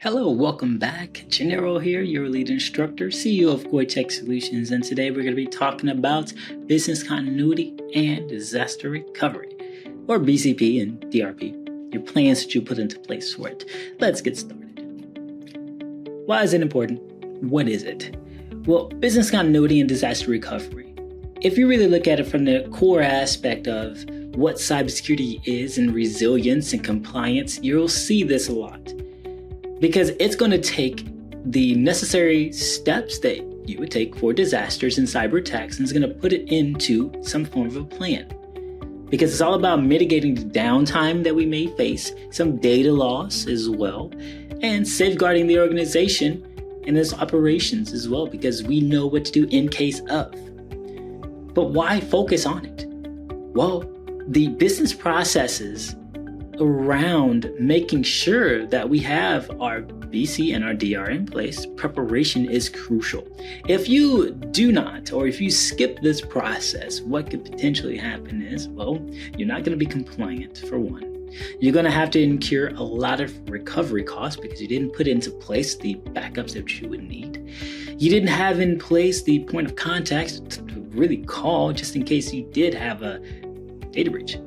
Hello, welcome back. Gennaro here, your lead instructor, CEO of Core Tech Solutions, and today we're going to be talking about business continuity and disaster recovery, or BCP and DRP, your plans that you put into place for it. Let's get started. Why is it important? What is it? Well, business continuity and disaster recovery. If you really look at it from the core aspect of what cybersecurity is and resilience and compliance, you'll see this a lot. Because it's going to take the necessary steps that you would take for disasters and cyber attacks, and it's going to put it into some form of a plan. Because it's all about mitigating the downtime that we may face, some data loss as well, and safeguarding the organization and its operations as well, because we know what to do in case of. But why focus on it? Well, the business processes around making sure that we have our BC and our DR in place, preparation is crucial. If you do not, or if you skip this process, what could potentially happen is, well, you're not going to be compliant for one. You're going to have to incur a lot of recovery costs because you didn't put into place the backups that you would need. You didn't have in place the point of contact to really call just in case you did have a data breach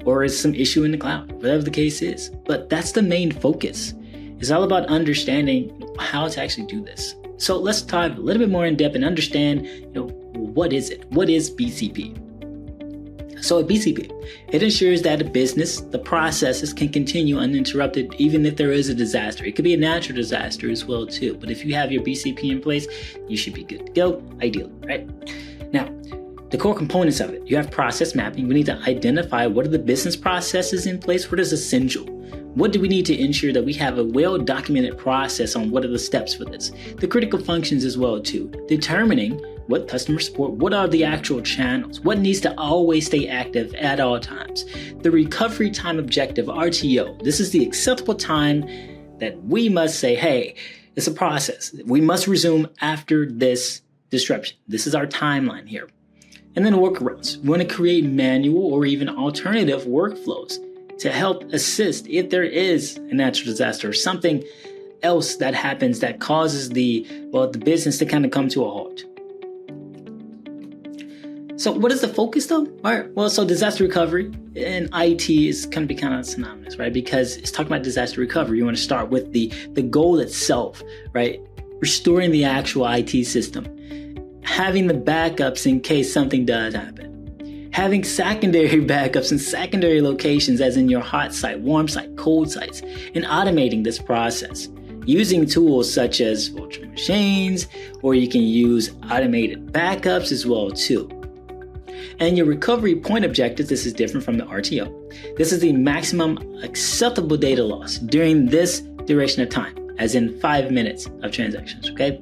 or is some issue in the cloud, whatever the case is. But that's the main focus. It's all about understanding how to actually do this. So let's dive a little bit more in depth and understand, what is it? What is BCP? So a BCP, it ensures that a business, the processes can continue uninterrupted even if there is a disaster. It could be a natural disaster as well too. But if you have your BCP in place, you should be good to go, ideally, right? Now, the core components of it, you have process mapping. We need to identify what are the business processes in place, what is essential. What do we need to ensure that we have a well-documented process on what are the steps for this? The critical functions as well too. Determining what customer support, what are the actual channels, what needs to always stay active at all times. The recovery time objective, RTO. This is the acceptable time that we must say, hey, it's a process. We must resume after this disruption. This is our timeline here. And then workarounds. We want to create manual or even alternative workflows to help assist if there is a natural disaster or something else that happens that causes the business to kind of come to a halt. So what is the focus though? All right, well, so disaster recovery and IT is going to be kind of synonymous, right? Because it's talking about disaster recovery. You want to start with the goal itself, right? Restoring the actual IT system. Having the backups in case something does happen. Having secondary backups in secondary locations as in your hot site, warm site, cold sites, and automating this process. Using tools such as virtual machines, or you can use automated backups as well too. And your recovery point objective, this is different from the RTO. This is the maximum acceptable data loss during this duration of time, as in 5 minutes of transactions, okay?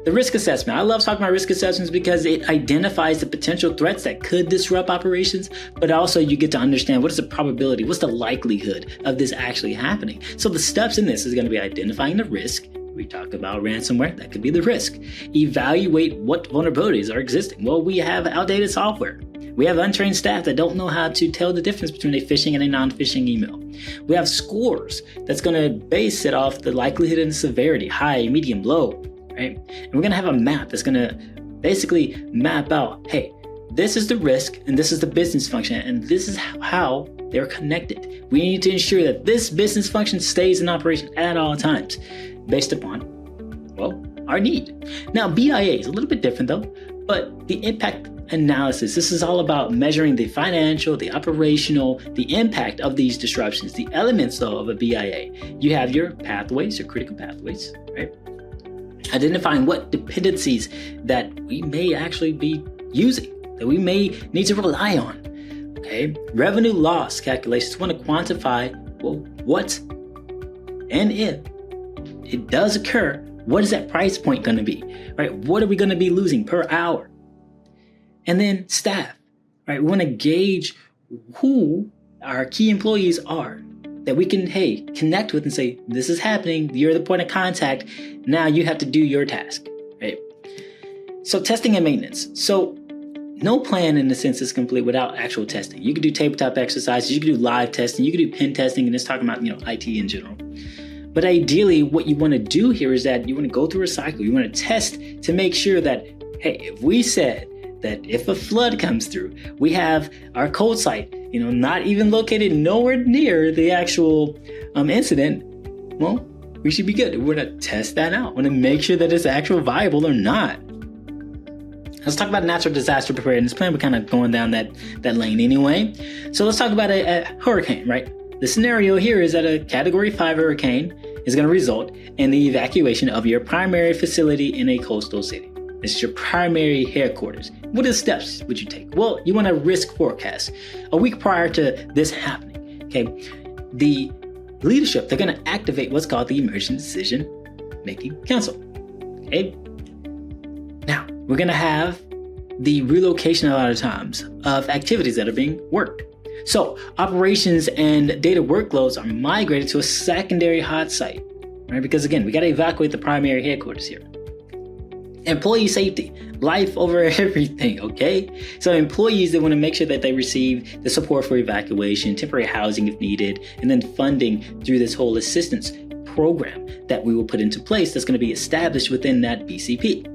The risk assessment. I love talking about risk assessments because it identifies the potential threats that could disrupt operations, but also you get to understand what is the probability, what's the likelihood of this actually happening. So the steps in this is going to be identifying the risk. We talk about ransomware, that could be the risk. Evaluate what vulnerabilities are existing. Well, we have outdated software. We have untrained staff that don't know how to tell the difference between a phishing and a non-phishing email. We have scores that's going to base it off the likelihood and severity, high, medium, low. Right? And we're going to have a map that's going to basically map out, hey, this is the risk and this is the business function and this is how they're connected. We need to ensure that this business function stays in operation at all times based upon, our need. Now, BIA is a little bit different though, but the impact analysis, this is all about measuring the financial, the operational, the impact of these disruptions, the elements though of a BIA. You have your pathways, your critical pathways, right? Identifying what dependencies that we may actually be using, that we may need to rely on. Okay, revenue loss calculations want to quantify, what and if it does occur, what is that price point going to be, right? What are we going to be losing per hour? And then staff, right? We want to gauge who our key employees are that we can, connect with and say, this is happening. You're the point of contact. Now you have to do your task, right? So testing and maintenance. So no plan in a sense is complete without actual testing. You could do tabletop exercises. You could do live testing. You could do pen testing. And it's talking about, IT in general. But ideally, what you want to do here is that you want to go through a cycle. You want to test to make sure that, hey, if we said that if a flood comes through, we have our code site, not even located nowhere near the actual incident, well, we should be good. We're going to test that out. We're going to make sure that it's actually viable or not. Let's talk about natural disaster preparedness plan. We're kind of going down that lane anyway. So let's talk about a hurricane, right? The scenario here is that a Category 5 hurricane is going to result in the evacuation of your primary facility in a coastal city. This is your primary headquarters. What are the steps would you take? Well, you want a risk forecast. A week prior to this happening, okay, the leadership, they're going to activate what's called the Emergency Decision Making Council. Okay. Now, we're going to have the relocation a lot of times of activities that are being worked. So operations and data workloads are migrated to a secondary hot site, right? Because again, we got to evacuate the primary headquarters here. Employee safety, life over everything, okay? So employees, they want to make sure that they receive the support for evacuation, temporary housing if needed, and then funding through this whole assistance program that we will put into place that's going to be established within that BCP.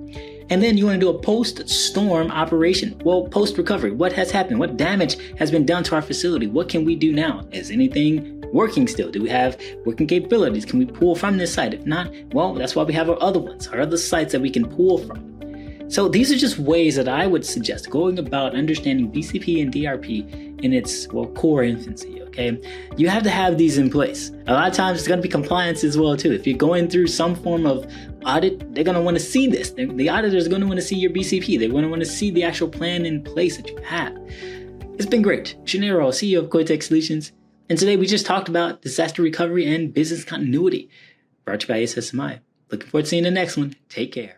And then you want to do a post-storm operation. Well, post-recovery, what has happened? What damage has been done to our facility? What can we do now? Is anything working still? Do we have working capabilities? Can we pull from this site? If not, well, that's why we have our other ones, our other sites that we can pull from. So these are just ways that I would suggest going about understanding BCP and DRP in its, core infancy, okay? You have to have these in place. A lot of times it's going to be compliance as well, too. If you're going through some form of audit, they're going to want to see this. The auditors are going to want to see your BCP. They're going to want to see the actual plan in place that you have. It's been great. Gennaro, CEO of Koitech Solutions. And today we just talked about disaster recovery and business continuity. Brought to you by ACSMI. Looking forward to seeing the next one. Take care.